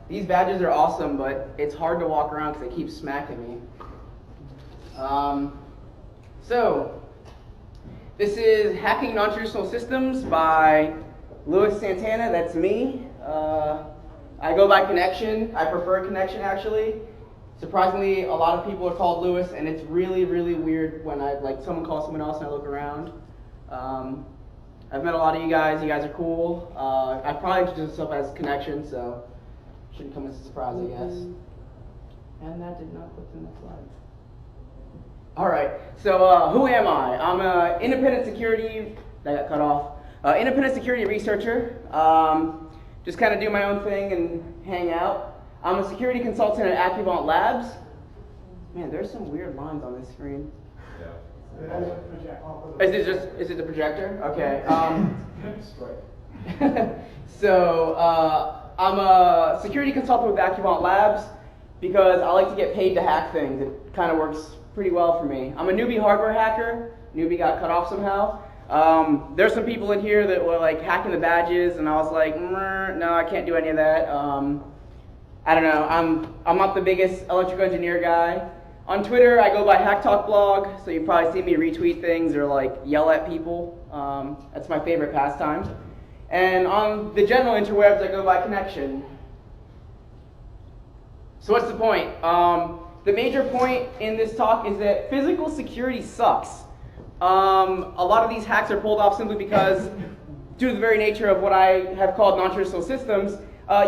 These badges are awesome, but it's hard to walk around because they keep smacking me. So, this is Hacking Non-Traditional Systems by Santana. That's me. I go by Connection. I prefer Connection, actually. Surprisingly, a lot of people are called Lewis, and it's really, really weird when someone calls someone else and I look around. I've met a lot of you guys. You guys are cool. I probably introduced myself as Connection, so shouldn't come as a surprise, I guess. And that did not put the next slide. All right. So who am I? I'm an independent security. That got cut off. Independent security researcher. Just kind of do my own thing and hang out. I'm a security consultant at AccuVant Labs. Man, there's some weird lines on this screen. Is it the projector? Okay. So I'm a security consultant with AccuVant Labs because I like to get paid to hack things. It kind of works pretty well for me. I'm a newbie hardware hacker. Newbie got cut off somehow. There's some people in here that were like hacking the badges, and I was like, no, I can't do any of that. I don't know. I'm not the biggest electrical engineer guy. On Twitter, I go by Hack Talk Blog, so you probably see me retweet things or like yell at people. That's my favorite pastime. And on the general interwebs, I go by Connection. So what's the point? The major point in this talk is that physical security sucks. A lot of these hacks are pulled off simply because, due to the very nature of what I have called non-traditional systems,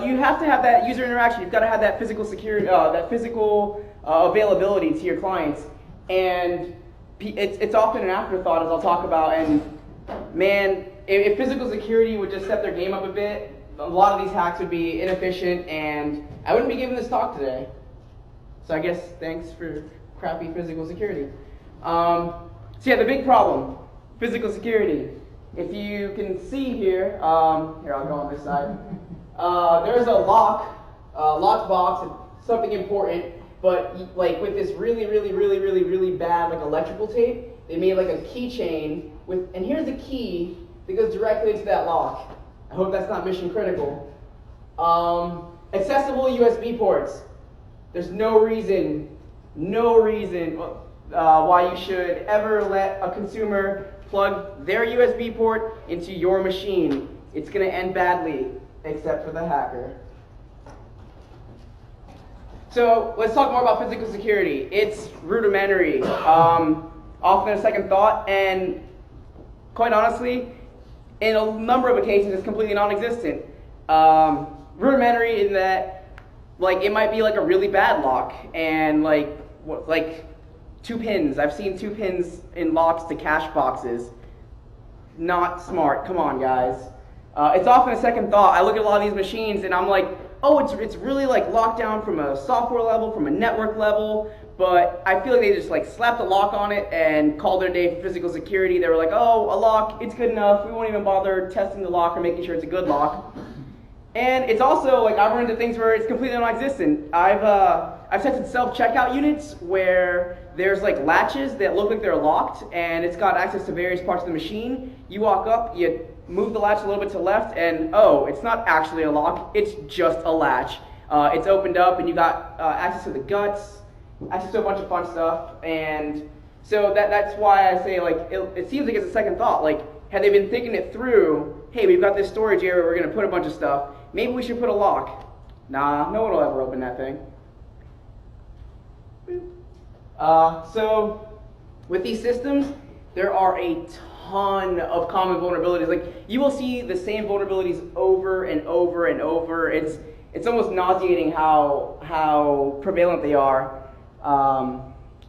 you have to have that user interaction. You've got to have that physical security, that physical availability to your clients, and it's often an afterthought, as I'll talk about. And man, if physical security would just step their game up a bit, a lot of these hacks would be inefficient, and I wouldn't be giving this talk today. So I guess thanks for crappy physical security. So yeah, the big problem, physical security. If you can see here, here I'll go on this side. There's a locked box, it's something important, but like with this really bad like electrical tape, they made like a keychain with, and here's the key that goes directly into that lock. I hope that's not mission critical. Accessible USB ports. There's no reason why you should ever let a consumer plug their USB port into your machine. It's going to end badly, except for the hacker. So let's talk more about physical security. It's rudimentary, often a second thought, and quite honestly, in a number of occasions, it's completely non-existent. Rudimentary in that, like, it might be like a really bad lock, and like 2 pins. I've seen 2 pins in locks to cache boxes. Not smart. Come on, guys. It's often a second thought. I look at a lot of these machines and I'm like, oh, it's really like locked down from a software level, from a network level, but I feel like they just like slapped a lock on it and called it a day for physical security. They were like, oh, a lock, it's good enough. We won't even bother testing the lock or making sure it's a good lock. And it's also like I've run into things where it's completely non-existent. I've tested self-checkout units where there's like latches that look like they're locked, and it's got access to various parts of the machine. You walk up, you move the latch a little bit to the left, and oh, it's not actually a lock, it's just a latch. It's opened up, and you got access to the guts, access to a bunch of fun stuff, and so that's why I say, like, it seems like it's a second thought. Like, had they been thinking it through, hey, we've got this storage area, we're going to put a bunch of stuff, maybe we should put a lock. Nah, no one will ever open that thing. So with these systems, there are a ton of common vulnerabilities. Like, you will see the same vulnerabilities over and over and over. It's almost nauseating how prevalent they are.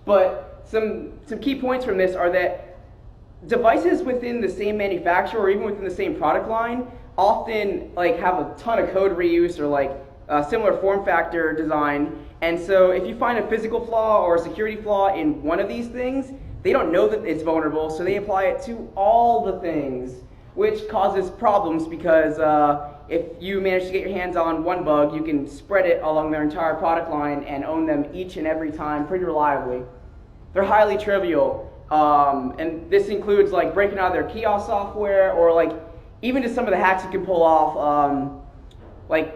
But some key points from this are that devices within the same manufacturer or even within the same product line often like have a ton of code reuse or like similar form factor design. And so if you find a physical flaw or a security flaw in one of these things, they don't know that it's vulnerable, so they apply it to all the things, which causes problems because if you manage to get your hands on one bug, you can spread it along their entire product line and own them each and every time pretty reliably. They're highly trivial, and this includes like breaking out of their kiosk software or like even just some of the hacks you can pull off, like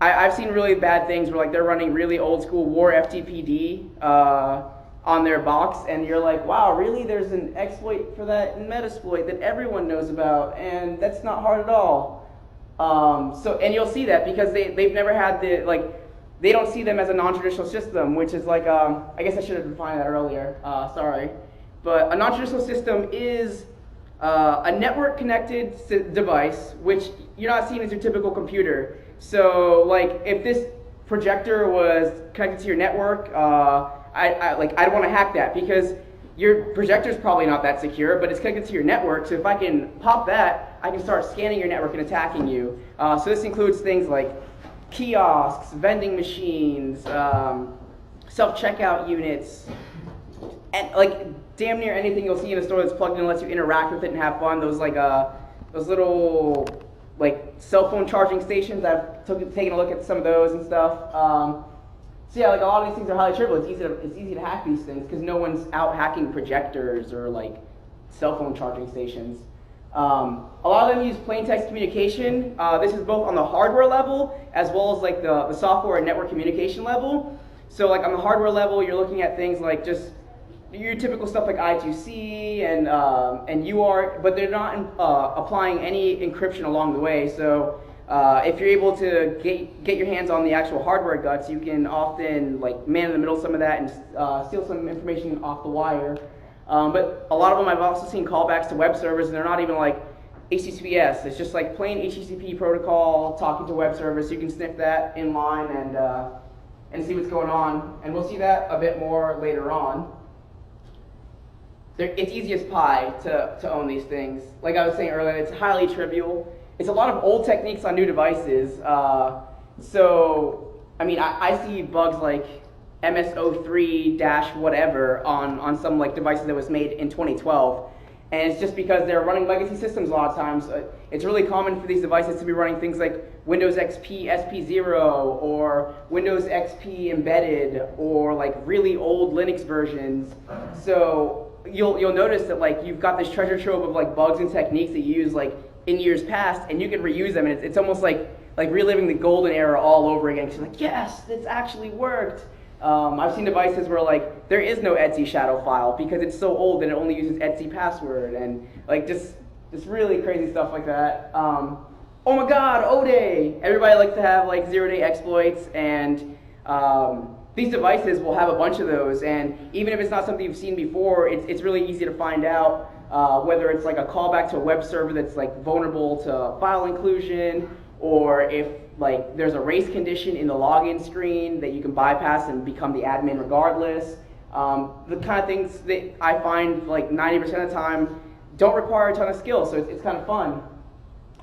I've seen really bad things where like they're running really old school war FTPD on their box, and you're like, wow, really? There's an exploit for that in Metasploit that everyone knows about, and that's not hard at all. And you'll see that because they've never had the, like, they don't see them as a non-traditional system, which is like, I guess I should have defined that earlier, sorry. But a non-traditional system is a network-connected device, which you're not seeing as your typical computer. So, like, if this projector was connected to your network, I'd want to hack that because your projector's probably not that secure, but it's connected to your network. So if I can pop that, I can start scanning your network and attacking you. So this includes things like kiosks, vending machines, self-checkout units, and like damn near anything you'll see in a store that's plugged in lets you interact with it and have fun. Those like those little like cell phone charging stations. I've taken a look at some of those and stuff. So yeah, like a lot of these things are highly trivial. It's easy to hack these things because no one's out hacking projectors or like cell phone charging stations. A lot of them use plain text communication. This is both on the hardware level as well as like the software and network communication level. So like on the hardware level, you're looking at things like just your typical stuff like I2C and UART, but they're not applying any encryption along the way. So if you're able to get your hands on the actual hardware guts, you can often like man in the middle some of that and steal some information off the wire. But a lot of them I've also seen callbacks to web servers, and they're not even like HTTPS. It's just like plain HTTP protocol talking to web servers. So you can sniff that in line and see what's going on. And we'll see that a bit more later on. It's easy as pie to own these things. Like I was saying earlier, it's highly trivial. It's a lot of old techniques on new devices. So, I mean, I see bugs like MS03-whatever on some like devices that was made in 2012. And it's just because they're running legacy systems a lot of times. It's really common for these devices to be running things like Windows XP SP0 or Windows XP Embedded or like really old Linux versions. So you'll notice that like you've got this treasure trove of like bugs and techniques that you use like in years past, and you can reuse them, and it's almost like reliving the golden era all over again. Because you're like, yes, this actually worked. I've seen devices where like there is no Etsy shadow file because it's so old that it only uses Etsy password, and like just really crazy stuff like that. Oh my God, O-Day! Everybody likes to have like zero-day exploits, and these devices will have a bunch of those. And even if it's not something you've seen before, it's really easy to find out whether it's like a callback to a web server that's like vulnerable to file inclusion, or if like there's a race condition in the login screen that you can bypass and become the admin regardless. The kind of things that I find like 90% of the time don't require a ton of skills, so it's kind of fun.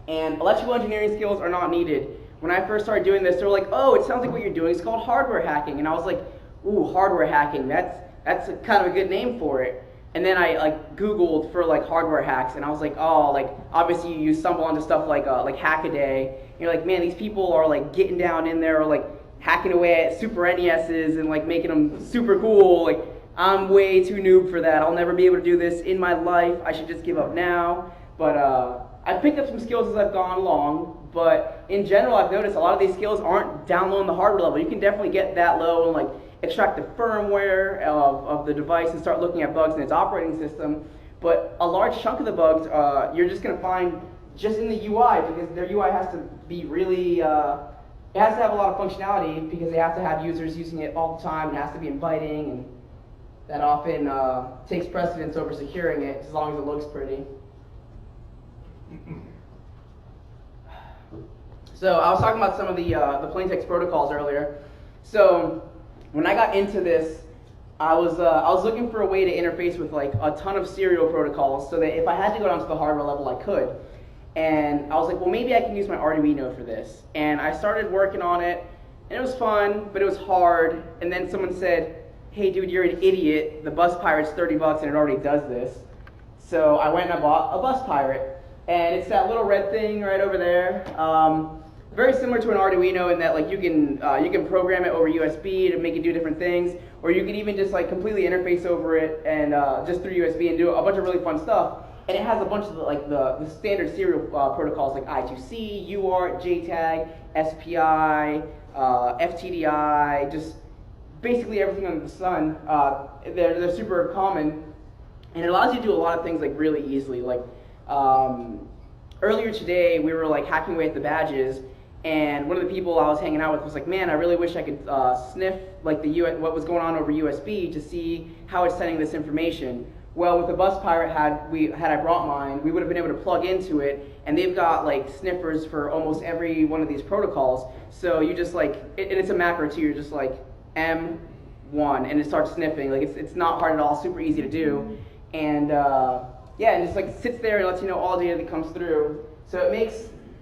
And electrical engineering skills are not needed. When I first started doing this, they were like, oh, it sounds like what you're doing is called hardware hacking. And I was like, ooh, hardware hacking, that's kind of a good name for it. And then I like Googled for like hardware hacks, and I was like, oh, like obviously you stumble onto stuff like Hackaday. And you're like, man, these people are like getting down in there, or like hacking away at Super NESs and like making them super cool. Like I'm way too noob for that. I'll never be able to do this in my life. I should just give up now. But I've picked up some skills as I've gone along. But in general, I've noticed a lot of these skills aren't down low on the hardware level. You can definitely get that low and like extract the firmware of the device and start looking at bugs in its operating system. But a large chunk of the bugs you're just going to find just in the UI, because their UI has to be really, it has to have a lot of functionality because they have to have users using it all the time. It has to be inviting, and that often takes precedence over securing it as long as it looks pretty. So I was talking about some of the plaintext protocols earlier. So when I got into this, I was looking for a way to interface with like a ton of serial protocols so that if I had to go down to the hardware level, I could. And I was like, well, maybe I can use my Arduino for this. And I started working on it, and it was fun, but it was hard. And then someone said, hey, dude, you're an idiot. The Bus Pirate's $30 and it already does this. So I went and I bought a Bus Pirate. And it's that little red thing right over there. Very similar to an Arduino in that like you can program it over USB to make it do different things, or you can even just like completely interface over it and just through USB and do a bunch of really fun stuff. and it has a bunch of the standard serial protocols like I2C, UART, JTAG, SPI, FTDI, just basically everything under the sun. They're super common, and it allows you to do a lot of things like really easily. Like earlier today, we were like hacking away at the badges, and one of the people I was hanging out with was like, "Man, I really wish I could sniff like what was going on over USB to see how it's sending this information." Well, with the Bus Pirate, had I brought mine, we would have been able to plug into it, and they've got like sniffers for almost every one of these protocols. So you just like, and it's a macro too. You're just like M1, and it starts sniffing. Like it's not hard at all. Super easy to do, and yeah, and just like sits there and lets you know all the data that comes through. So it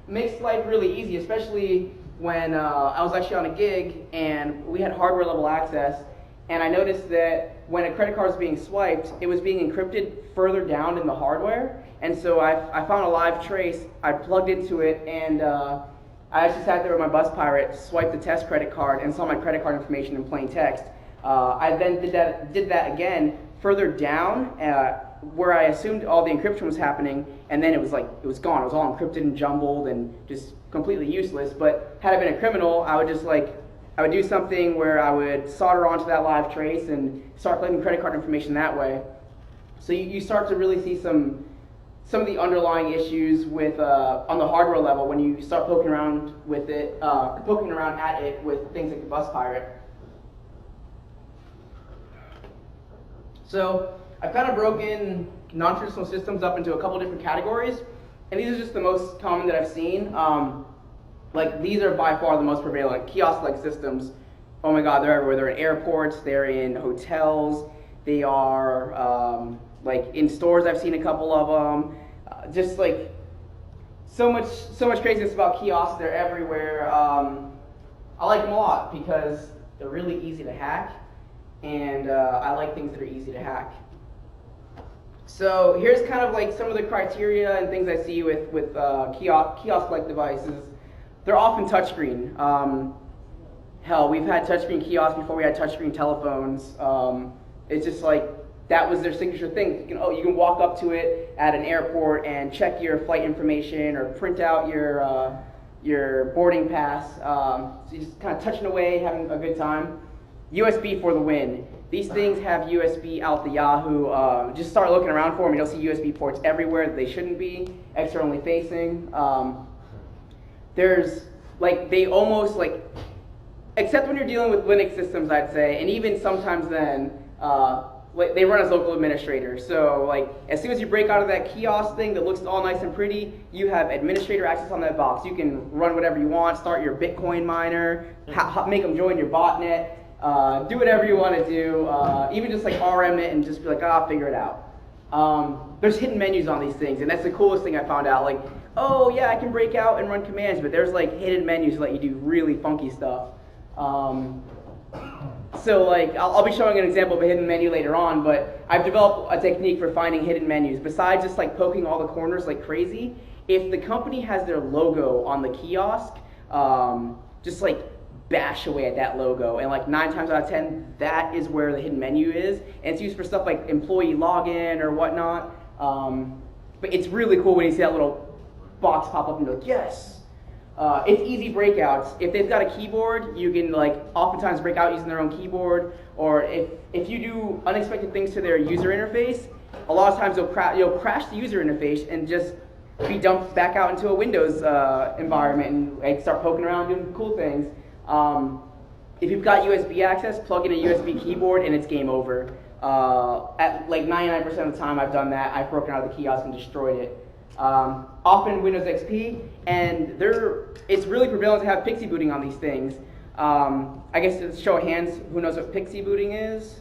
makes life really easy, especially when I was actually on a gig and we had hardware level access. And I noticed that when a credit card was being swiped, it was being encrypted further down in the hardware. And so I found a live trace, I plugged into it, and I actually sat there with my Bus Pirate, swiped the test credit card, and saw my credit card information in plain text. I then did that again further down, where I assumed all the encryption was happening, and then it was gone. It was all encrypted and jumbled and just completely useless. But had I been a criminal, I would do something where I would solder onto that live trace and start collecting credit card information that way. So you start to really see some of the underlying issues with on the hardware level when you start poking around at it with things like the Bus Pirate. So I've kind of broken non-traditional systems up into a couple different categories, and these are just the most common that I've seen. Like these are by far the most prevalent kiosk-like systems. Oh my God, they're everywhere. They're in airports, they're in hotels, they are like in stores. I've seen a couple of them. Just like so much craziness about kiosks. They're everywhere. I like them a lot because they're really easy to hack, and I like things that are easy to hack. So here's kind of like some of the criteria and things I see with kiosk-like devices. They're often touchscreen. Hell, we've had touchscreen kiosks before we had touchscreen telephones. It's just like that was their signature thing. You can walk up to it at an airport and check your flight information or print out your boarding pass. So you're just kind of touching away, having a good time. USB for the win. These things have USB out the Yahoo. Just start looking around for them, and you'll see USB ports everywhere that they shouldn't be, externally facing. There's like they almost like, except when you're dealing with Linux systems, I'd say, and even sometimes then, they run as local administrators. So like as soon as you break out of that kiosk thing that looks all nice and pretty, you have administrator access on that box. You can run whatever you want, start your Bitcoin miner, make them join your botnet, do whatever you want to do, even just like RM it and just be like, figure it out. There's hidden menus on these things, and that's the coolest thing I found out. Like, oh yeah, I can break out and run commands, but there's like hidden menus that let you do really funky stuff. So like, I'll be showing an example of a hidden menu later on, but I've developed a technique for finding hidden menus. Besides just like poking all the corners like crazy, if the company has their logo on the kiosk, just like bash away at that logo, and like 9 times out of 10, that is where the hidden menu is, and it's used for stuff like employee login or whatnot. But it's really cool when you see that little box pop up and you're like, yes. It's easy breakouts. If they've got a keyboard, you can like oftentimes break out using their own keyboard, or if you do unexpected things to their user interface, a lot of times you'll crash the user interface and just be dumped back out into a Windows environment and like start poking around doing cool things. If you've got USB access, plug in a USB keyboard and it's game over. At like 99% of the time I've done that, I've broken out of the kiosk and destroyed it. Often Windows XP, and it's really prevalent to have pixie booting on these things. I guess to show of hands, who knows what pixie booting is?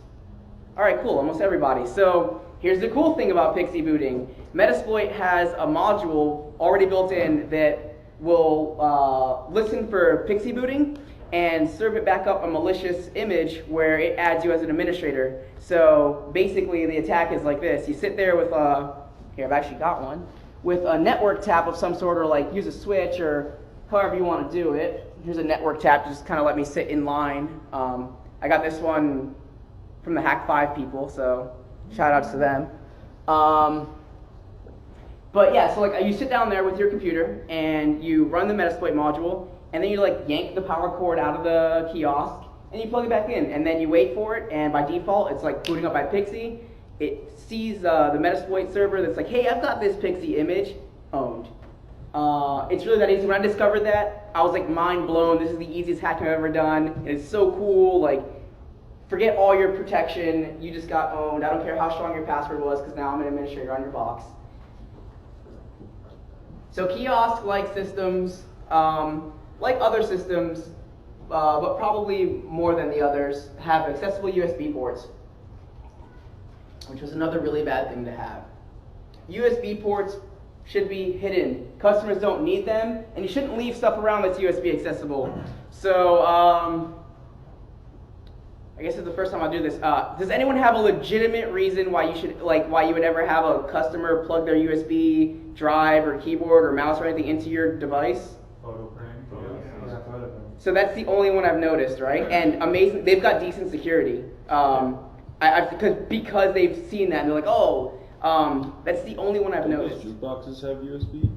All right, cool, almost everybody. So here's the cool thing about pixie booting. Metasploit has a module already built in that will listen for pixie booting and serve it back up a malicious image where it adds you as an administrator. So basically the attack is like this. You sit there with here I've actually got one, with a network tap of some sort, or like use a switch or however you want to do it. Here's a network tap to just kind of let me sit in line. I got this one from the Hack 5 people, so shout outs to them. But yeah, so like you sit down there with your computer and you run the Metasploit module, and then you like yank the power cord out of the kiosk and you plug it back in, and then you wait for it, and by default it's like booting up by Pixie. It sees the Metasploit server that's like, hey, I've got this Pixie image, owned. It's really that easy. When I discovered that, I was like mind blown. This is the easiest hack I've ever done, and it's so cool. Like, forget all your protection, you just got owned. I don't care how strong your password was, because now I'm an administrator on your box. So kiosk-like systems, like other systems, but probably more than the others, have accessible USB ports, which was another really bad thing to have. USB ports should be hidden. Customers don't need them, and you shouldn't leave stuff around that's USB accessible. So, I guess it's the first time I'll do this. Does anyone have a legitimate reason why you should, like, why you would ever have a customer plug their USB drive or keyboard or mouse or anything into your device? Photo print. So that's the only one I've noticed, right? And amazing, they've got decent security. Because they've seen that and they're like, oh, that's the only one I've noticed. Most jukeboxes have USB?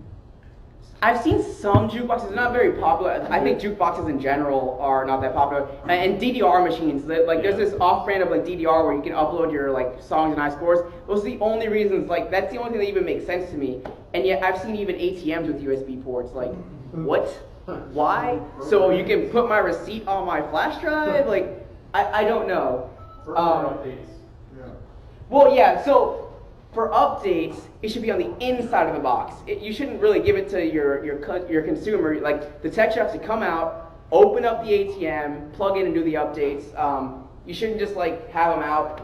I've seen some jukeboxes. They're not very popular. I think jukeboxes in general are not that popular. And DDR machines, like there's this off-brand of like DDR where you can upload your like songs and iScores. Those are the only reasons. Like that's the only thing that even makes sense to me. And yet I've seen even ATMs with USB ports. Like, what? Why? So you can put my receipt on my flash drive? Like, I don't know. Updates. Yeah. Well, yeah. So. For updates, it should be on the inside of the box. You shouldn't really give it to your consumer. Like the tech should have to come out, open up the ATM, plug in and do the updates. You shouldn't just like have them out.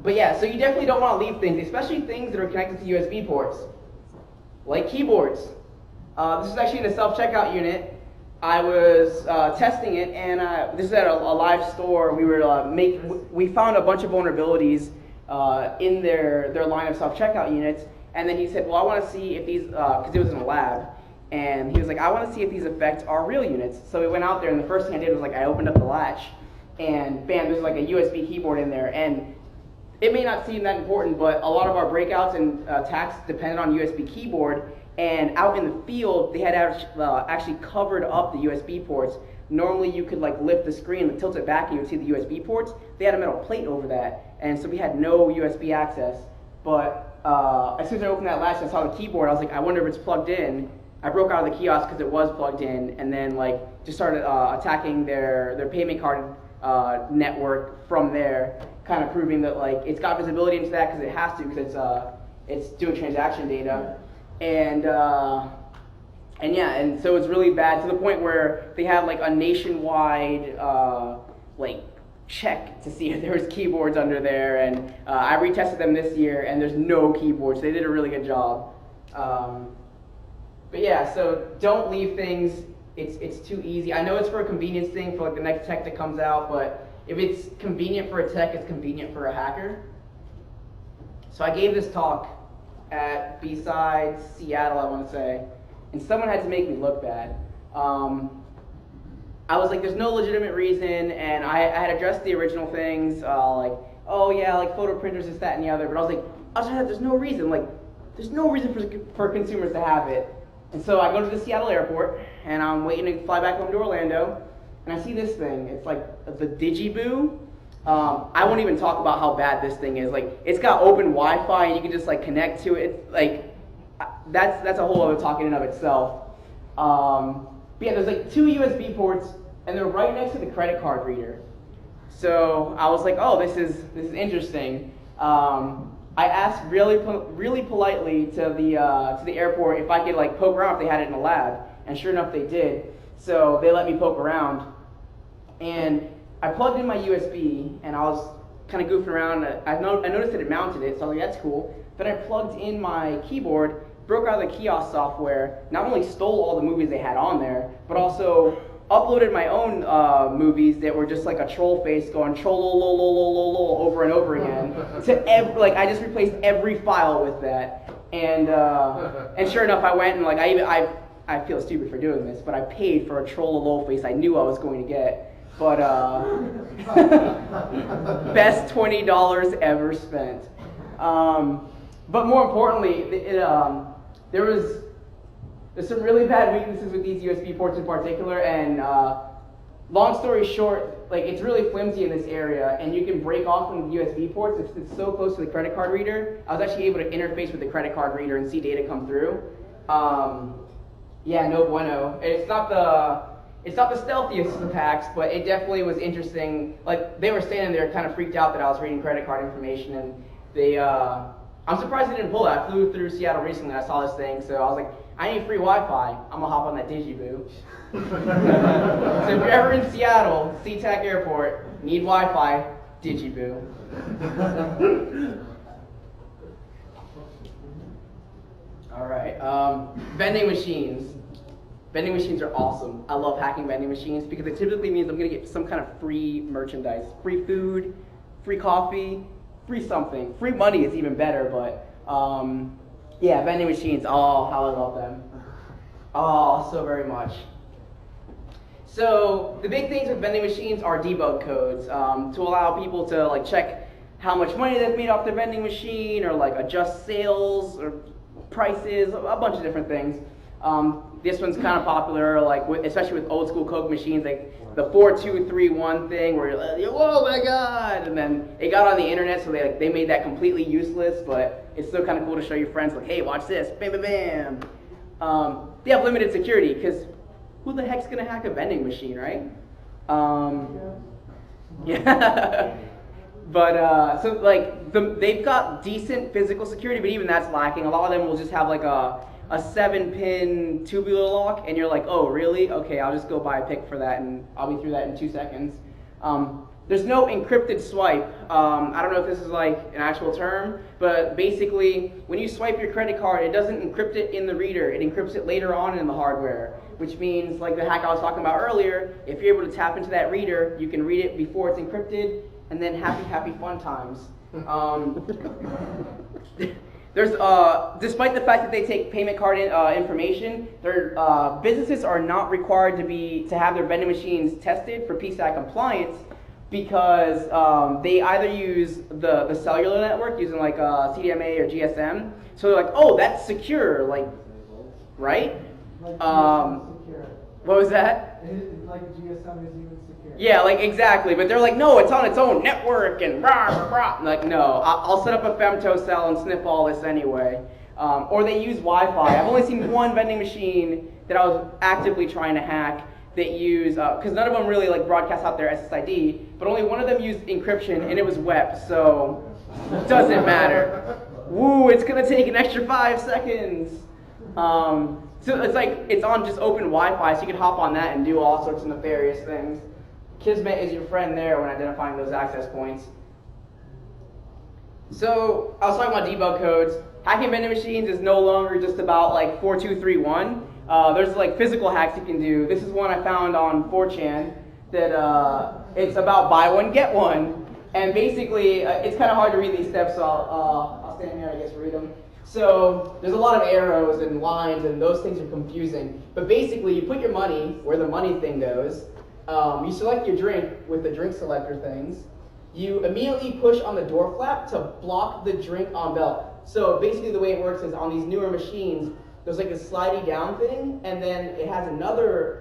But yeah, so you definitely don't want to leave things, especially things that are connected to USB ports, like keyboards. This is actually in a self-checkout unit. I was testing it, and this is at a live store. We found a bunch of vulnerabilities in their line of self-checkout units, and then he said, well, I want to see if these, because it was in a lab, and he was like, I want to see if these affect our real units. So we went out there, and the first thing I did was like, I opened up the latch, and bam, there's like a USB keyboard in there, and it may not seem that important, but a lot of our breakouts and attacks depended on USB keyboard, and out in the field, they had actually covered up the USB ports. Normally you could like lift the screen and tilt it back and you would see the USB ports. They had a metal plate over that, and so we had no USB access. But as soon as I opened that latch and I saw the keyboard, I was like, I wonder if it's plugged in. I broke out of the kiosk because it was plugged in, and then like just started attacking their payment card network from there, kind of proving that like it's got visibility into that because it has to, because it's doing transaction data, and yeah, and so it's really bad to the point where they had like a nationwide like check to see if there was keyboards under there, and I retested them this year, and there's no keyboards. They did a really good job. But yeah, so don't leave things. It's too easy. I know it's for a convenience thing for like the next tech that comes out, but if it's convenient for a tech, it's convenient for a hacker. So I gave this talk at BSides, Seattle, I want to say, and someone had to make me look bad. I was like, there's no legitimate reason, and I had addressed the original things, like, oh yeah, like photo printers, this, that, and the other, but I was like, there's no reason, like, there's no reason for consumers to have it. And so I go to the Seattle airport, and I'm waiting to fly back home to Orlando, and I see this thing. It's like the Digiboo. I won't even talk about how bad this thing is. Like, it's got open Wi-Fi, and you can just like connect to it. Like, that's a whole other talk in and of itself. But yeah, there's like 2 USB ports, and they're right next to the credit card reader. So I was like, oh, this is interesting. I asked really politely to the airport if I could like poke around if they had it in the lab, and sure enough they did. So they let me poke around, and I plugged in my USB, and I was kind of goofing around. I noticed that it mounted it, so I was like, that's cool. Then I plugged in my keyboard, broke out the kiosk software, not only stole all the movies they had on there, but also uploaded my own movies that were just like a troll face going troll over and over again. Like I just replaced every file with that, and sure enough, I went and like I feel stupid for doing this, but I paid for a troll face I knew I was going to get. But best $20 ever spent. But more importantly, there's some really bad weaknesses with these USB ports in particular, and long story short, like it's really flimsy in this area, and you can break off from the USB ports. It's so close to the credit card reader. I was actually able to interface with the credit card reader and see data come through. Yeah, no bueno. It's not the stealthiest of the packs, but it definitely was interesting. Like they were standing there, kind of freaked out that I was reading credit card information, and they. I'm surprised they didn't pull it. I flew through Seattle recently. I saw this thing, so I was like, I need free Wi-Fi. I'm gonna hop on that DigiBoo. So if you're ever in Seattle, SeaTac Airport, need Wi-Fi, DigiBoo. All right, vending machines. Vending machines are awesome. I love hacking vending machines because it typically means I'm gonna get some kind of free merchandise, free food, free coffee, free something. Free money is even better, but yeah, vending machines, oh, how I love them. Oh, so very much. So the big things with vending machines are debug codes to allow people to like check how much money they've made off their vending machine, or like adjust sales or prices, a bunch of different things. This one's kind of popular, like especially with old school Coke machines, like the 4231 thing, where you're like, oh my god, and then it got on the internet, so they made that completely useless, but it's still kind of cool to show your friends, like, hey, watch this, bam, bam, bam. They have limited security, because who the heck's gonna hack a vending machine, right? Yeah. But so like they've got decent physical security, but even that's lacking. A lot of them will just have like a 7-pin tubular lock, and you're like, oh really? Okay, I'll just go buy a pick for that, and I'll be through that in 2 seconds. There's no encrypted swipe. I don't know if this is like an actual term, but basically when you swipe your credit card, it doesn't encrypt it in the reader. It encrypts it later on in the hardware, which means like the hack I was talking about earlier, if you're able to tap into that reader, you can read it before it's encrypted, and then happy fun times. There's despite the fact that they take payment card information, their businesses are not required to have their vending machines tested for PCI compliance, because they either use the cellular network using like CDMA or GSM. So they're like, oh, that's secure, like, right? What was that? Like GSM is even secure. Yeah, like exactly. But they're like, no, it's on its own network and rah, rah, rah. I'm like, no, I'll set up a femto cell and sniff all this anyway. Or they use Wi-Fi. I've only seen one vending machine that I was actively trying to hack that use, because none of them really like broadcast out their SSID, but only one of them used encryption, and it was WEP, so it doesn't matter. Woo, it's gonna take an extra 5 seconds. So it's like, it's on just open Wi-Fi, so you can hop on that and do all sorts of nefarious things. Kismet is your friend there when identifying those access points. So I was talking about debug codes. Hacking vending machines is no longer just about like 4231. There's like physical hacks you can do. This is one I found on 4chan that it's about buy one, get one. And basically, it's kind of hard to read these steps, so I'll stand here, I guess, read them. So there's a lot of arrows and lines, and those things are confusing. But basically, you put your money where the money thing goes. You select your drink with the drink selector things. You immediately push on the door flap to block the drink on belt. So basically, the way it works is on these newer machines, there's like a slidey down thing, and then it has another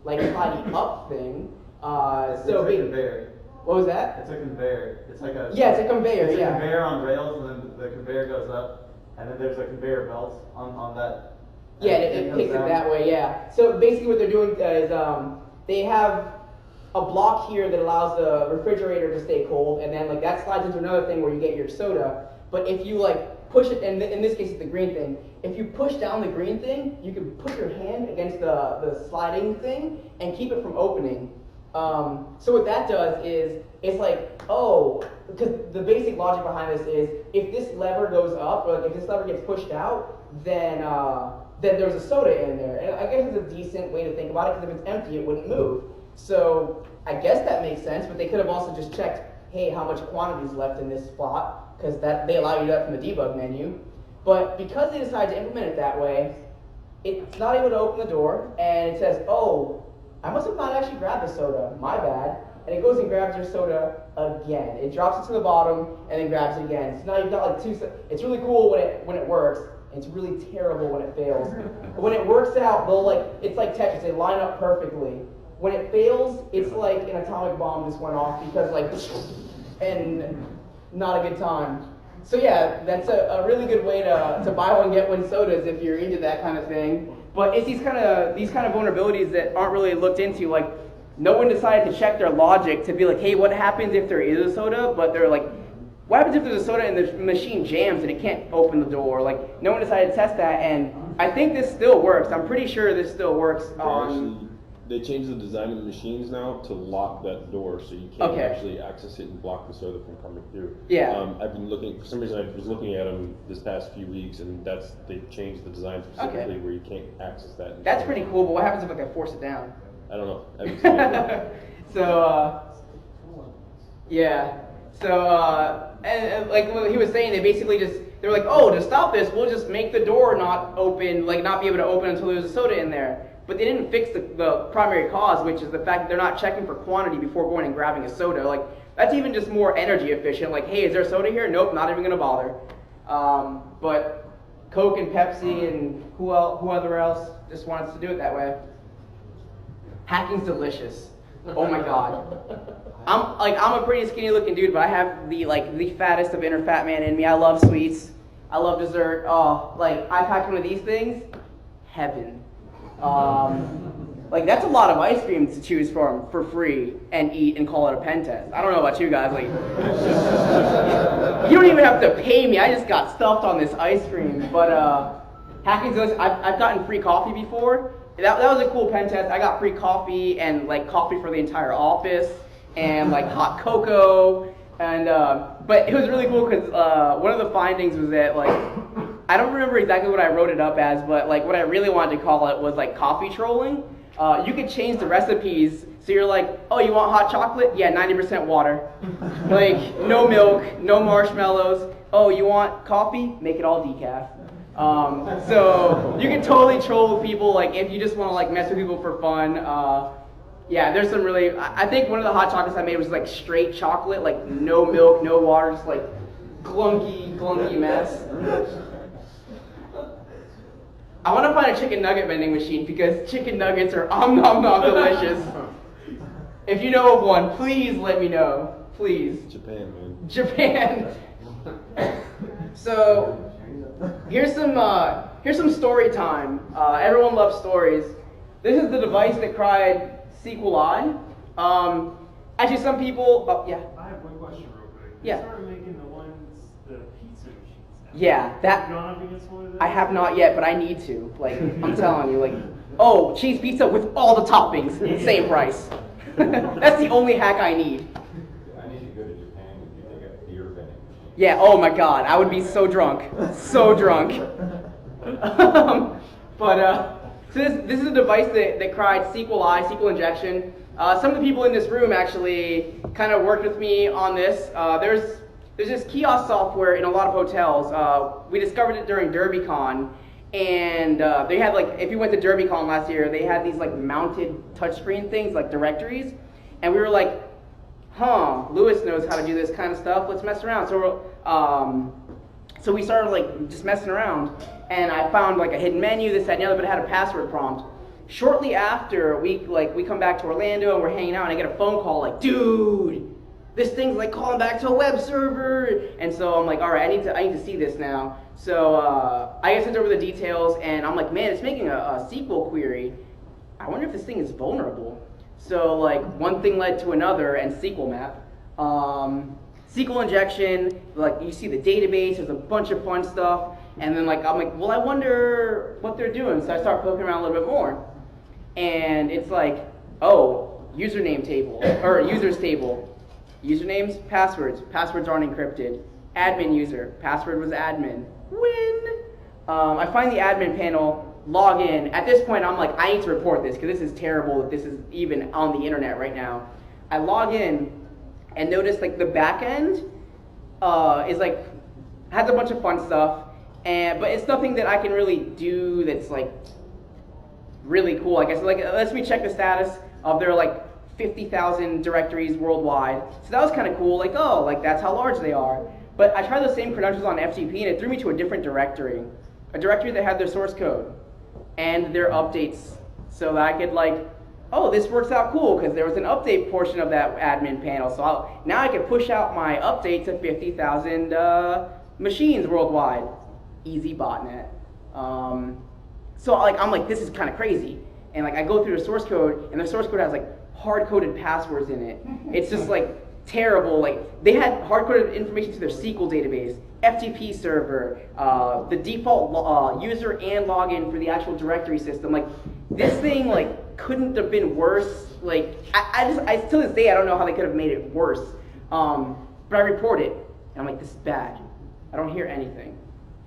like slidey up thing. So it's a conveyor. What was that? It's a conveyor. It's like a it's a conveyor. It's yeah. a conveyor on rails, and then the conveyor goes up, and then there's a conveyor belt on that. Yeah, it picks it that way. Yeah. So basically, what they're doing is they have a block here that allows the refrigerator to stay cold, and then like that slides into another thing where you get your soda. But if you like push it, and in this case it's the green thing, if you push down the green thing, you can put your hand against the sliding thing and keep it from opening. So what that does is, it's like, oh, because the basic logic behind this is, if this lever goes up, or like if this lever gets pushed out, then there's a soda in there. And I guess it's a decent way to think about it, because if it's empty, it wouldn't move. So I guess that makes sense, but they could have also just checked, hey, how much quantity is left in this spot, because they allow you to do that from the debug menu. But because they decided to implement it that way, it's not able to open the door, and it says, oh, I must have not actually grabbed the soda, my bad. And it goes and grabs your soda again. It drops it to the bottom and then grabs it again. So now you've got like two. It's really cool when it works. And it's really terrible when it fails. But when it works out, it's like Tetris. They line up perfectly. When it fails, it's like an atomic bomb just went off because and not a good time. So yeah, that's a really good way to buy one get one sodas if you're into that kind of thing. But it's these kind of vulnerabilities that aren't really looked into. Like no one decided to check their logic to be like, hey, what happens if there is a soda? But they're like, what happens if there's a soda and the machine jams and it can't open the door? Like no one decided to test that, and I think this still works. I'm pretty sure this still works. They changed the design of the machines now to lock that door, so you can't actually access it and block the soda from coming through. Yeah. I've been looking, for some reason I was looking at them this past few weeks, and they've changed the design specifically where you can't access that. That's pretty cool, but what happens if I force it down? I don't know. I haven't seen it. So, yeah. So, and like what he was saying, they were like, oh, to stop this, we'll just make the door not open, like not be able to open until there's a soda in there. But they didn't fix the primary cause, which is the fact that they're not checking for quantity before going and grabbing a soda. Like, that's even just more energy efficient. Like, hey, is there soda here? Nope, not even gonna bother. But Coke and Pepsi and who else just wants to do it that way. Hacking's delicious. Oh my god. I'm a pretty skinny looking dude, but I have the fattest of inner fat man in me. I love sweets. I love dessert. Oh, like I've hacked one of these things. Heaven. Like that's a lot of ice cream to choose from for free and eat and call it a pen test. I don't know about you guys, like you don't even have to pay me. I just got stuffed on this ice cream. But hacking's delicious. I've gotten free coffee before. That was a cool pen test. I got free coffee and like coffee for the entire office and like hot cocoa and but it was really cool because one of the findings was that like I don't remember exactly what I wrote it up as, but like what I really wanted to call it was like coffee trolling. You could change the recipes, so you're like, oh, you want hot chocolate? Yeah, 90% water. Like no milk, no marshmallows. Oh, you want coffee? Make it all decaf. So you can totally troll people like if you just want to like mess with people for fun. Yeah, there's some really. I think one of the hot chocolates I made was like straight chocolate, like no milk, no water, just like glunky mess. I want to find a chicken nugget vending machine because chicken nuggets are nom delicious. If you know of one, please let me know. Please. Japan, man. Japan. So here's some story time. Everyone loves stories. This is the device that cried sequel-I. Actually, some people. Oh, yeah. I have one question real quick. Yeah. You started making the pizza machines now. Yeah, that. Have you gone up against one of those? I have not yet, but I need to. Like, I'm telling you, like, oh, cheese pizza with all the toppings, same price. That's the only hack I need. I need to go to Japan and you take a beer vending machine. Yeah, oh my god, I would be so drunk. So drunk. So this is a device that cried sequel-I, SQL injection. Some of the people in this room actually kind of worked with me on this. There's this kiosk software in a lot of hotels. We discovered it during DerbyCon, and they had like, if you went to DerbyCon last year, they had these like mounted touchscreen things, like directories, and we were like, Lewis knows how to do this kind of stuff, let's mess around. So we started like just messing around, and I found like a hidden menu, this, that, and the other, but it had a password prompt. Shortly after, we come back to Orlando and we're hanging out, and I get a phone call like, dude, this thing's like calling back to a web server. And so I'm like, all right, I need to see this now. So I get sent over the details, and I'm like, man, it's making a SQL query. I wonder if this thing is vulnerable. So like one thing led to another, and SQL map. SQL injection, like you see the database, there's a bunch of fun stuff, and then like I'm like, well, I wonder what they're doing. So I start poking around a little bit more, and it's like, oh, username table or users table. Usernames, passwords aren't encrypted. Admin user, password was admin. Win. I find the admin panel, log in. At this point, I'm like, I need to report this because this is terrible that this is even on the internet right now. I log in and notice like the back end is like, has a bunch of fun stuff, but it's nothing that I can really do that's like really cool. I guess like, lets me check the status of their like 50,000 directories worldwide. So that was kind of cool, like, oh, like that's how large they are. But I tried those same credentials on FTP and it threw me to a different directory. A directory that had their source code and their updates so that I could like, oh, this works out cool because there was an update portion of that admin panel. So now I can push out my update to 50,000 machines worldwide. Easy botnet. So like I'm like, this is kind of crazy. And like I go through the source code and the source code has like hard-coded passwords in it. It's just like terrible. Like they had hard-coded information to their SQL database, FTP server, the default user and login for the actual directory system. Like this thing like couldn't have been worse. Like I till this day I don't know how they could have made it worse. But I report it and I'm like, this is bad. I don't hear anything.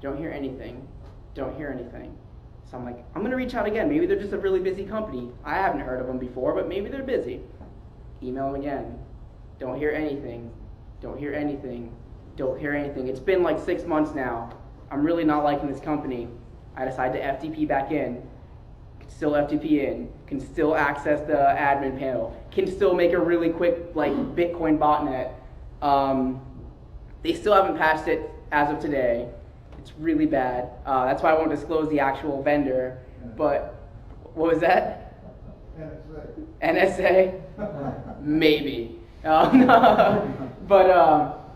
Don't hear anything. Don't hear anything. So I'm like, I'm gonna reach out again. Maybe they're just a really busy company. I haven't heard of them before, but maybe they're busy. Email them again. Don't hear anything. Don't hear anything. Don't hear anything. It's been like 6 months now. I'm really not liking this company. I decided to FTP back in. Can still FTP in. Can still access the admin panel. Can still make a really quick like Bitcoin botnet. They still haven't patched it as of today. It's really bad. That's why I won't disclose the actual vendor. But what was that? NSA? Maybe. But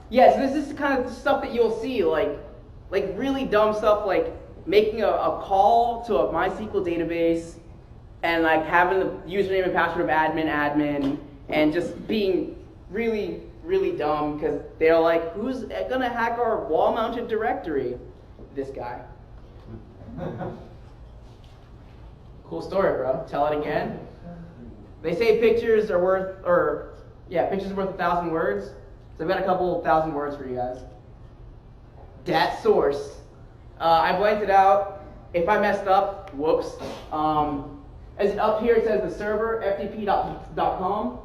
yeah, so this is kind of stuff that you'll see, like really dumb stuff, like making a call to a MySQL database and like having the username and password of admin, and just being really, really dumb because they're like, who's gonna hack our wall-mounted directory? This guy. Cool story, bro. Tell it again. They say pictures are worth, pictures are worth 1,000 words. So I've got a couple 1,000 words for you guys. Dat source. I blanked it out. If I messed up, whoops. As up here it says the server, ftp.com.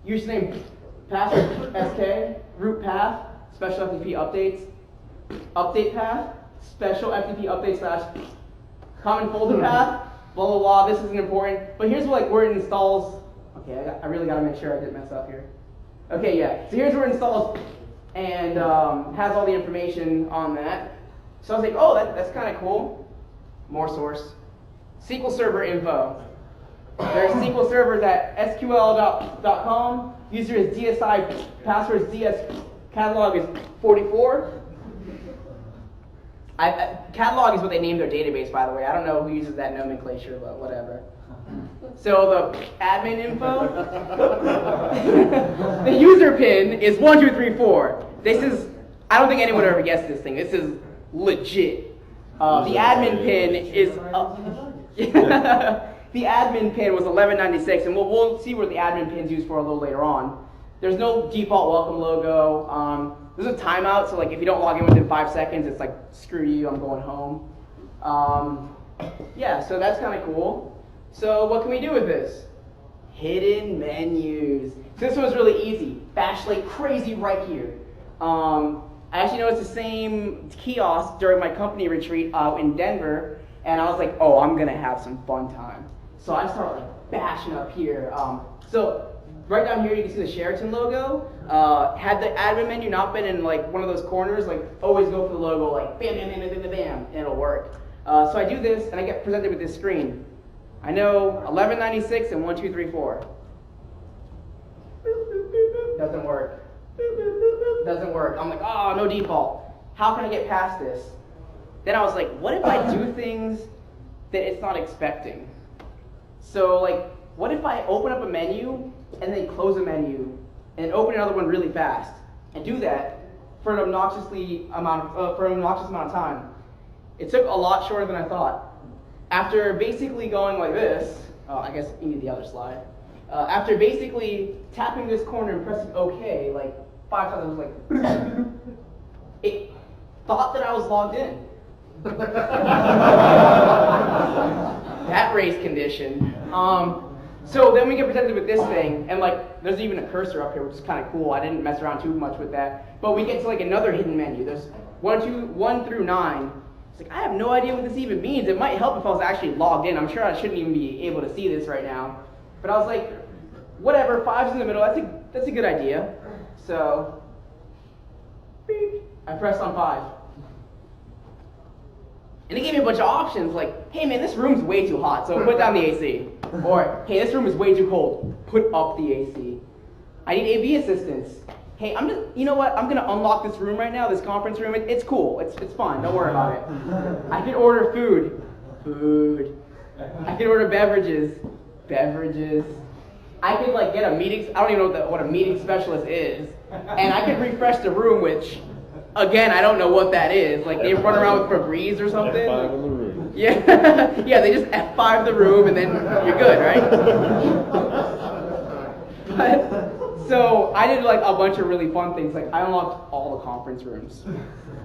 Username, password, sk. Root path, special FTP updates. Update path, special FTP update / common folder path. Blah, blah, blah. This isn't important. But here's what, like, where it installs. Okay, I really got to make sure I didn't mess up here. Okay, yeah. So here's where it installs and has all the information on that. So I was like, oh, that's kind of cool. More source. SQL Server info. There's SQL servers at sql.com. User is DSI, password is DS, catalog is 44. Catalog is what they named their database, by the way. I don't know who uses that nomenclature, but whatever. So the admin info, the user pin is 1234. This is, I don't think anyone ever guessed this thing. This is legit. The admin pin is, the admin pin was 1196, and we'll see what the admin pin's used for a little later on. There's no default welcome logo. There's a timeout, so like if you don't log in within 5 seconds, it's like, screw you, I'm going home. Yeah, so that's kind of cool. So what can we do with this? Hidden menus. So this was really easy. Bash like crazy right here. I actually noticed the same kiosk during my company retreat out in Denver, and I was like, oh, I'm gonna have some fun time. So I started like bashing up here. So right down here, you can see the Sheraton logo. Had the admin menu not been in like one of those corners, like always go for the logo, like bam, bam, bam, bam, bam, bam, and it'll work. So I do this, and I get presented with this screen. I know 1196 and 1234. Doesn't work. Doesn't work. I'm like, oh, no default. How can I get past this? Then I was like, what if I do things that it's not expecting? So like, what if I open up a menu and then close a menu and open another one really fast and do that for an obnoxious amount of time? It took a lot shorter than I thought. After basically going like this, I guess you need the other slide. After basically tapping this corner and pressing OK like 5 times, I was like, it thought that I was logged in. That race condition. So then we get presented with this thing, and like there's even a cursor up here, which is kind of cool. I didn't mess around too much with that. But we get to like another hidden menu. There's 1 through 9. It's like, I have no idea what this even means. It might help if I was actually logged in. I'm sure I shouldn't even be able to see this right now. But I was like, whatever, 5's in the middle, that's a good idea. So, beep, I pressed on 5. And it gave me a bunch of options like, hey man, this room's way too hot, so put down the AC. Or, hey, this room is way too cold, put up the AC. I need AV assistance. Hey, you know what, I'm gonna unlock this room right now, this conference room, it's cool, it's fine, don't worry about it. I can order food. I can order beverages. I could like get a meeting, I don't even know what a meeting specialist is. And I could refresh the room, which, again, I don't know what that is. Like, they run around with Febreze or something. F5 in the room. Yeah, yeah, they just F5 the room and then you're good, right? So I did like a bunch of really fun things. Like, I unlocked all the conference rooms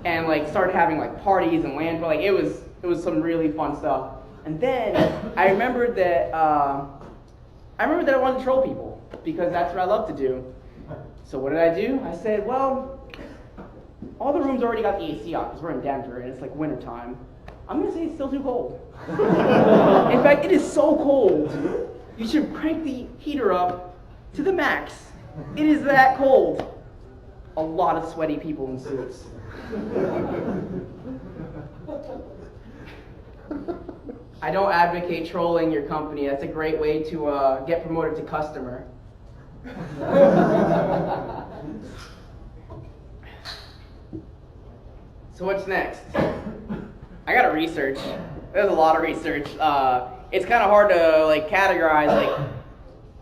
and like started having like parties and land. Like, it was some really fun stuff. And then I remembered that I wanted to troll people because that's what I love to do. So what did I do? I said, well, all the rooms already got the AC on because we're in Denver and it's like winter time. I'm gonna say it's still too cold. In fact, it is so cold, you should crank the heater up to the max. It is that cold. A lot of sweaty people in suits. I don't advocate trolling your company. That's a great way to get promoted to customer. So what's next? I gotta research. There's a lot of research. It's kind of hard to like categorize like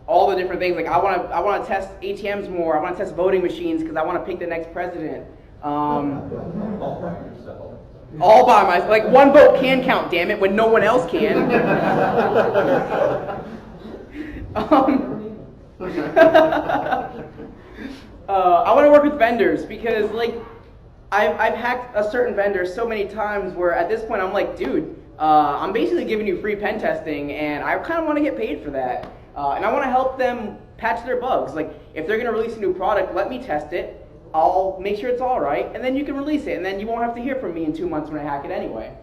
all the different things. Like I want to test ATMs more. I want to test voting machines because I want to pick the next president. All by myself. Like one vote can count, damn it, when no one else can. I want to work with vendors because like I've hacked a certain vendor so many times where at this point I'm like, dude, I'm basically giving you free pen testing and I kind of want to get paid for that. And I want to help them patch their bugs. Like if they're going to release a new product, let me test it. I'll make sure it's all right, and then you can release it, and then you won't have to hear from me in 2 months when I hack it anyway.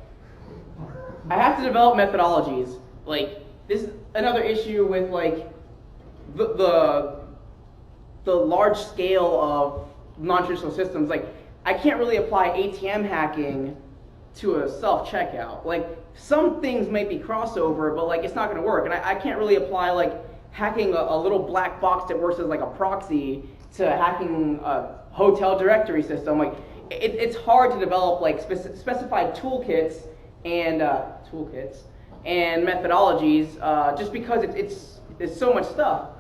I have to develop methodologies. Like this is another issue with like the large scale of non-traditional systems. Like I can't really apply ATM hacking to a self-checkout. Like some things might be crossover, but like it's not going to work. And I can't really apply like hacking a little black box that works as like a proxy to hacking a hotel directory system. Like it's hard to develop like specified toolkits and methodologies just because it's so much stuff.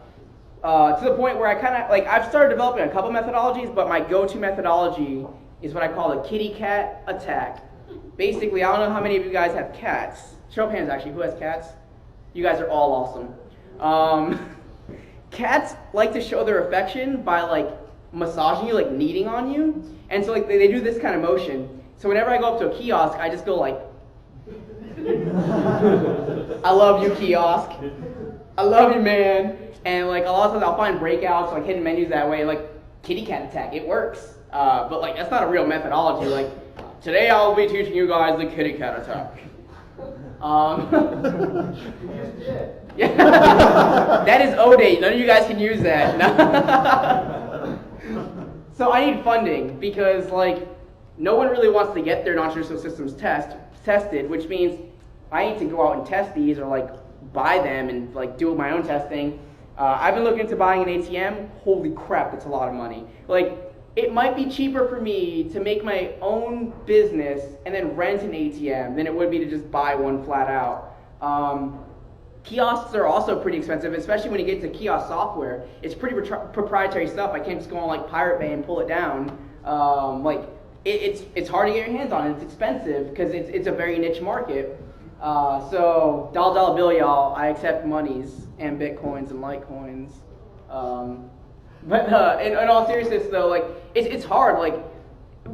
To the point where I kind of like I've started developing a couple methodologies, but my go-to methodology is what I call the kitty cat attack. Basically, I don't know how many of you guys have cats. Show of hands, actually. Who has cats? You guys are all awesome. Cats like to show their affection by like massaging you, like kneading on you, and so like they do this kind of motion. So whenever I go up to a kiosk, I just go like, "I love you, kiosk. I love you, man." And like a lot of times I'll find breakouts, like hidden menus that way, like kitty cat attack. It works, but like that's not a real methodology. Like today I'll be teaching you guys the kitty cat attack. Yeah, that is O-date. None of you guys can use that. No. So I need funding because like no one really wants to get their non-traditional systems tested, which means I need to go out and test these or like buy them and like do my own testing. I've been looking into buying an ATM. Holy crap, it's a lot of money. Like it might be cheaper for me to make my own business and then rent an ATM than it would be to just buy one flat out. Kiosks are also pretty expensive, especially when you get to kiosk software. It's pretty proprietary stuff. I can't just go on like Pirate Bay and pull it down. Like it's hard to get your hands on. It's expensive because it's a very niche market. So dollar bill, y'all. I accept monies and bitcoins and litecoins. But in all seriousness, though, like it's hard. Like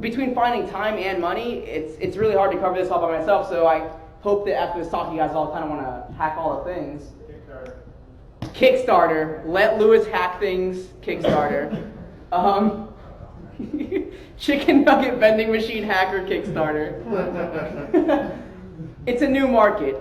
between finding time and money, it's really hard to cover this all by myself. So I hope that after this talk, you guys all kind of want to hack all the things. Kickstarter. Let Lewis hack things. Kickstarter. Chicken nugget vending machine hacker Kickstarter. It's a new market.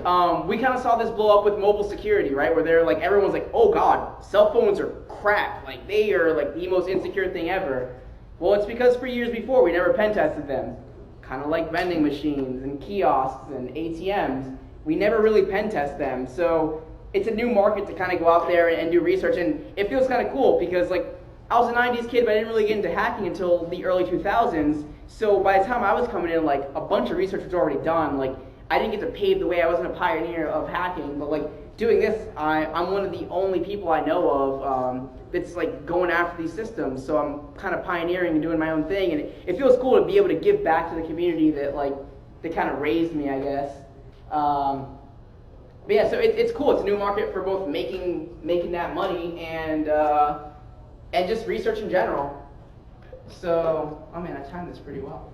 We kind of saw this blow up with mobile security, right? Where they're like, everyone's like, oh God, cell phones are crap. Like they are like the most insecure thing ever. Well, it's because for years before we never pen tested them. Kind of like vending machines and kiosks and ATMs. We never really pen test them. So it's a new market to kind of go out there and do research. And it feels kind of cool because like I was a 90s kid, but I didn't really get into hacking until the early 2000s. So by the time I was coming in, like a bunch of research was already done. Like I didn't get to pave the way. I wasn't a pioneer of hacking, but like doing this, I'm one of the only people I know of that's like going after these systems. So I'm kind of pioneering and doing my own thing, and it feels cool to be able to give back to the community that like that kind of raised me, I guess. But yeah, so it's cool. It's a new market for both making that money and just research in general. So, oh man, I timed this pretty well.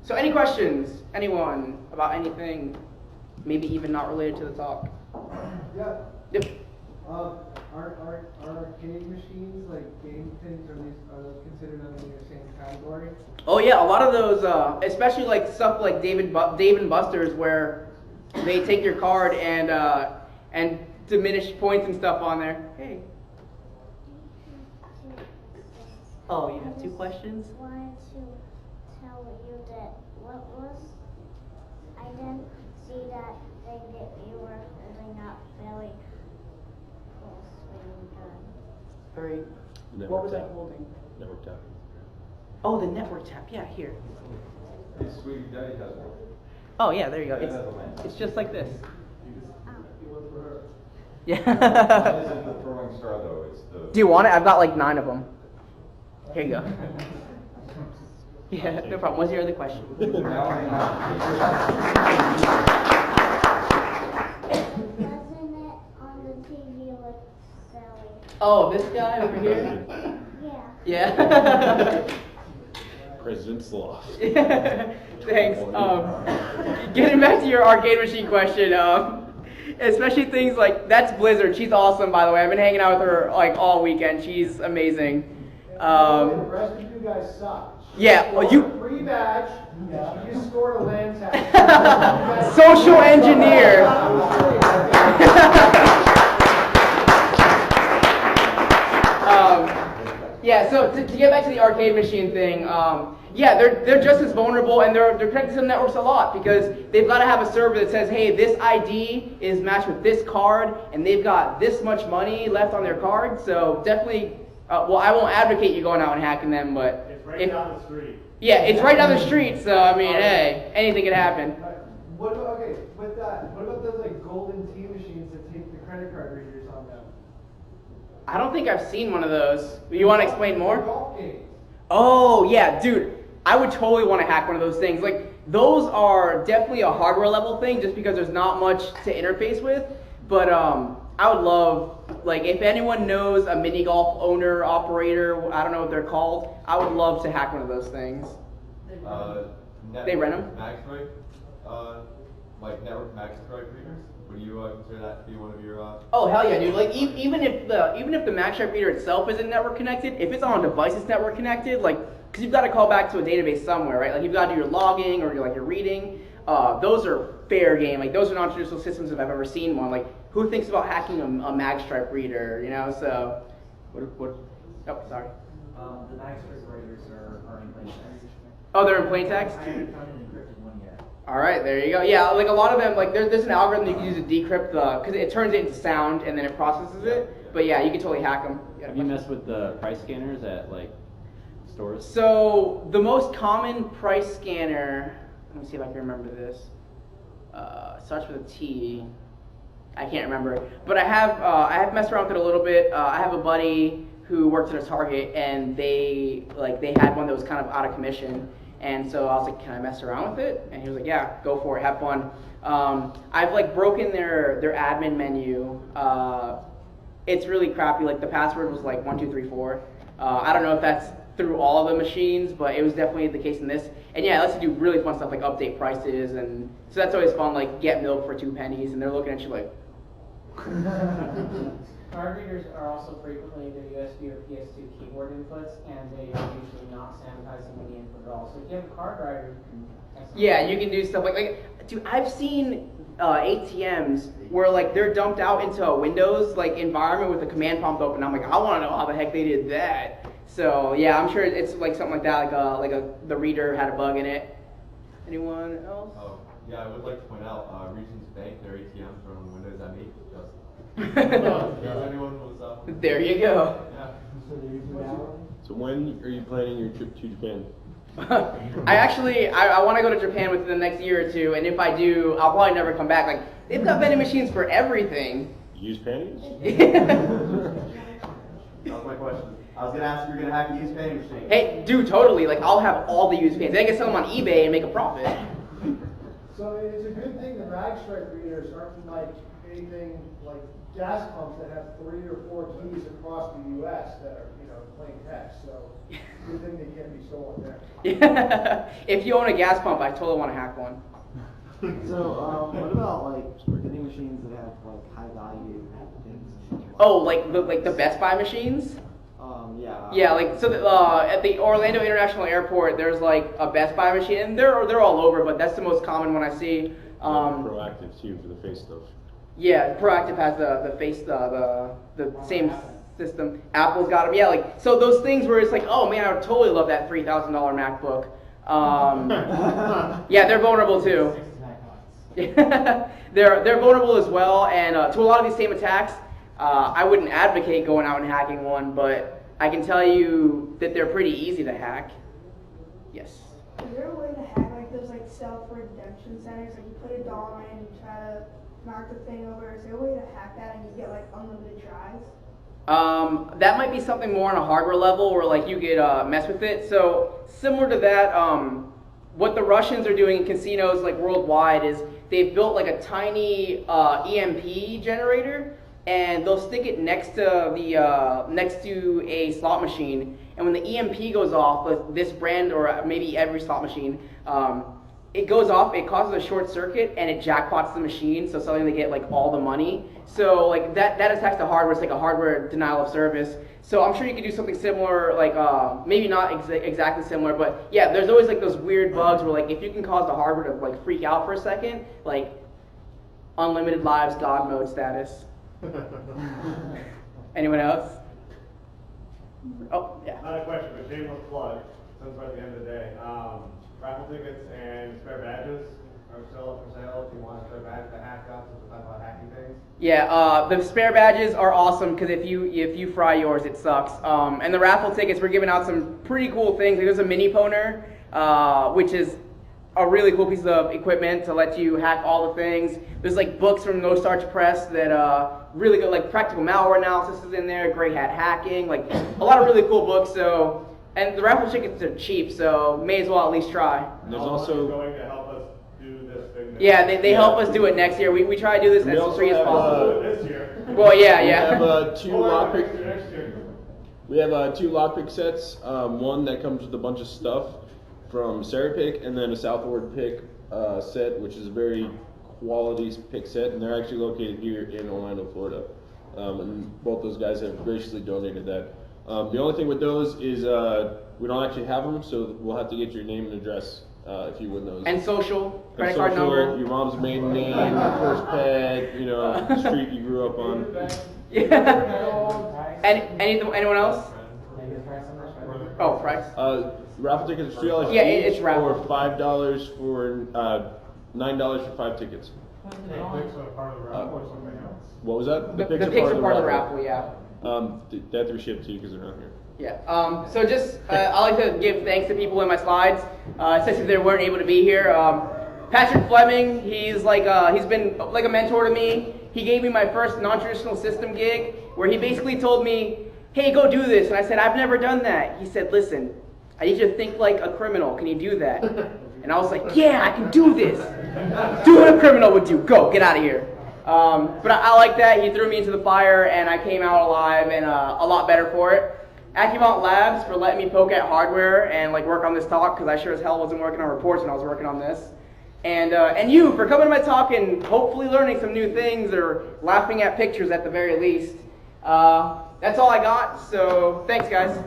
So any questions, anyone, about anything, maybe even not related to the talk? Yeah. Yep. Are arcade machines, like game things, are those considered under the same category? Oh yeah, a lot of those, especially like stuff like Dave and Buster's, where they take your card and diminish points and stuff on there. Hey. Oh, you have two questions? I wanted to tell you that I didn't see that thing that you were holding up very close when you done. What was I holding? Network tap. Oh, the network tap. Yeah, here. Hey, sweetie, daddy has one. Oh yeah, there you go. Daddy has a lamp. It's just like this. Oh. Yeah. It isn't the throwing star though, it's the... Do you want it? I've got like 9 of them. Here you go. Yeah, no problem. What's your other question? Doesn't it on the TV look silly? Oh, this guy over here? Yeah. Yeah. President's lost. Thanks. Getting back to your arcade machine question, especially things like, that's Blizzard. She's awesome, by the way. I've been hanging out with her like all weekend. She's amazing. The rest of you guys suck. Yeah, well, you... Free badge, you just scored a land tax. Social engineer. Yeah, so to get back to the arcade machine thing, yeah, they're just as vulnerable, and they're connected to some networks a lot because they've got to have a server that says, hey, this ID is matched with this card, and they've got this much money left on their card. So definitely, well, I won't advocate you going out and hacking them, but It's right down the street. yeah, it's right down the street. So I mean, hey, anything could happen. What about, okay, with that, what about those like golden tea machines that take the credit card readers on them? I don't think I've seen one of those. You want to explain more? Golf games. Oh, yeah, dude. I would totally want to hack one of those things. Like, those are definitely a hardware level thing just because there's not much to interface with. But I would love, like, if anyone knows a mini golf owner, operator, I don't know what they're called, I would love to hack one of those things. They rent them? MagStrike, like network MagStrike readers. Would you consider that to be one of your? Oh hell yeah, dude! Like even if the MagStrike reader itself isn't network connected, if it's on a device that's network connected, like because you've got to call back to a database somewhere, right? Like you've got to do your logging or your reading. Those are fair game. Like those are non-traditional systems if I've ever seen one. Like who thinks about hacking a MagStrike reader? You know, so what? Oh, sorry. The MagStrike readers are in plain text. Oh, they're in plain text. I haven't found an encrypted one yet. All right, there you go. Yeah, like a lot of them, like there's an algorithm you can use to decrypt because it turns it into sound and then it processes it. But yeah, you can totally hack them. Have you messed with the price scanners at like stores? So the most common price scanner, let me see if I can remember this. Starts with a T. I can't remember, but I have messed around with it a little bit. I have a buddy who worked at a Target, and they had one that was kind of out of commission. And so I was like, can I mess around with it? And he was like, yeah, go for it, have fun. I've like broken their admin menu. It's really crappy. Like the password was like 1234. I don't know if that's through all of the machines, but it was definitely the case in this. And yeah, it lets you do really fun stuff like update prices, and so that's always fun. Like get milk for 2 pennies, and they're looking at you like, Card readers are also frequently the USB or PS2 keyboard inputs, and they are usually not sanitizing any input at all. So if you have a card writer, you can. Yeah, you can do stuff like dude, I've seen ATMs where like they're dumped out into a Windows like environment with a command prompt open. I'm like, I want to know how the heck they did that. So yeah, I'm sure it's like something like that, the reader had a bug in it. Anyone else? Oh, yeah, I would like to point out, Regions Bank, their ATMs are on Windows ME. Just in case anyone was There you go. Yeah. So when are you planning your trip to Japan? I want to go to Japan within the next year or two, and if I do, I'll probably never come back. Like, they've got vending machines for everything. Use panties? That was my question. I was gonna ask if you're gonna hack a used vending machine. Hey, dude, totally. Like, I'll have all the used pants. Then I can sell them on eBay and make a profit. So it's a good thing the rag stripe readers aren't like anything like gas pumps that have 3 or 4 keys across the U.S. that are, plain text. So good thing they can't be stolen there. Yeah. If you own a gas pump, I totally want to hack one. So, what about like vending machines that have like high value things? Oh, like the Best Buy machines? Yeah. Yeah, like so at the Orlando International Airport, there's like a Best Buy machine, and they're all over, but that's the most common one I see. Proactive too for the face stuff. Yeah, Proactive has the face the same system. Apple's got them. Yeah, like so those things where it's like, oh man, I would totally love that $3,000 MacBook. Yeah, they're vulnerable too. they're vulnerable as well, and to a lot of these same attacks, I wouldn't advocate going out and hacking one, but I can tell you that they're pretty easy to hack. Yes. Is there a way to hack like those like self-redemption centers? Like you put a dollar in and you try to knock the thing over. Is there a way to hack that and you get like unlimited tries? That might be something more on a hardware level where like you could mess with it. So similar to that, what the Russians are doing in casinos like worldwide is they've built like a tiny EMP generator, and they'll stick it next to a slot machine. And when the EMP goes off, with this brand or maybe every slot machine, it goes off, it causes a short circuit, and it jackpots the machine, so suddenly they get like all the money. So like that attacks the hardware. It's like a hardware denial of service. So I'm sure you could do something similar, like maybe not exactly similar, but yeah, there's always like those weird bugs where like if you can cause the hardware to like freak out for a second, like unlimited lives, God mode status. Anyone else? Oh, yeah. Not a question, but shameless plug, since we're at the end of the day. Raffle tickets and spare badges are still up for sale if you want a spare badge to hack up, since we're talking about hacking things. Yeah, the spare badges are awesome because if you fry yours, it sucks. And the raffle tickets, we're giving out some pretty cool things. Like there's a mini poner, which is a really cool piece of equipment to let you hack all the things. There's like books from No Starch Press that really good, like practical malware analysis is in there, gray hat hacking, like a lot of really cool books. So, and the raffle tickets are cheap, so may as well at least try. And there's also going to help us do this thing. Yeah, they help us do it next year. We try to do this as free as possible. This year. Well, yeah. We have two lockpick. We have 2 lockpick sets. One that comes with a bunch of stuff from Serapick, and then a Southward pick set, which is a very quality pick set, and they're actually located here in Orlando, Florida. And both those guys have graciously donated that. The only thing with those is we don't actually have them, so we'll have to get your name and address if you win those. And social, And credit card number. your mom's maiden name, your first pet, the street you grew up on. Yeah. Anyone else? Oh, price. Raffle tickets are $3 Yeah, each, it's raffle. or $5 for $9 for 5 tickets. What was that? The picks are part of the raffle, yeah. They have to be shipped to you because they're not here. Yeah. So just I like to give thanks to people in my slides, especially if they weren't able to be here. Patrick Fleming, he's been like a mentor to me. He gave me my first non-traditional system gig where he basically told me, "Hey, go do this." And I said, "I've never done that." He said, "Listen, I need you to think like a criminal. Can you do that?" And I was like, "Yeah, I can do this. Do what a criminal would do. Go, get out of here." But I like that. He threw me into the fire, and I came out alive and a lot better for it. Accuvant Labs for letting me poke at hardware and like work on this talk, because I sure as hell wasn't working on reports when I was working on this. and you for coming to my talk and hopefully learning some new things or laughing at pictures at the very least. That's all I got, so thanks guys.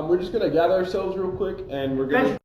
We're just gonna gather ourselves real quick, and we're gonna.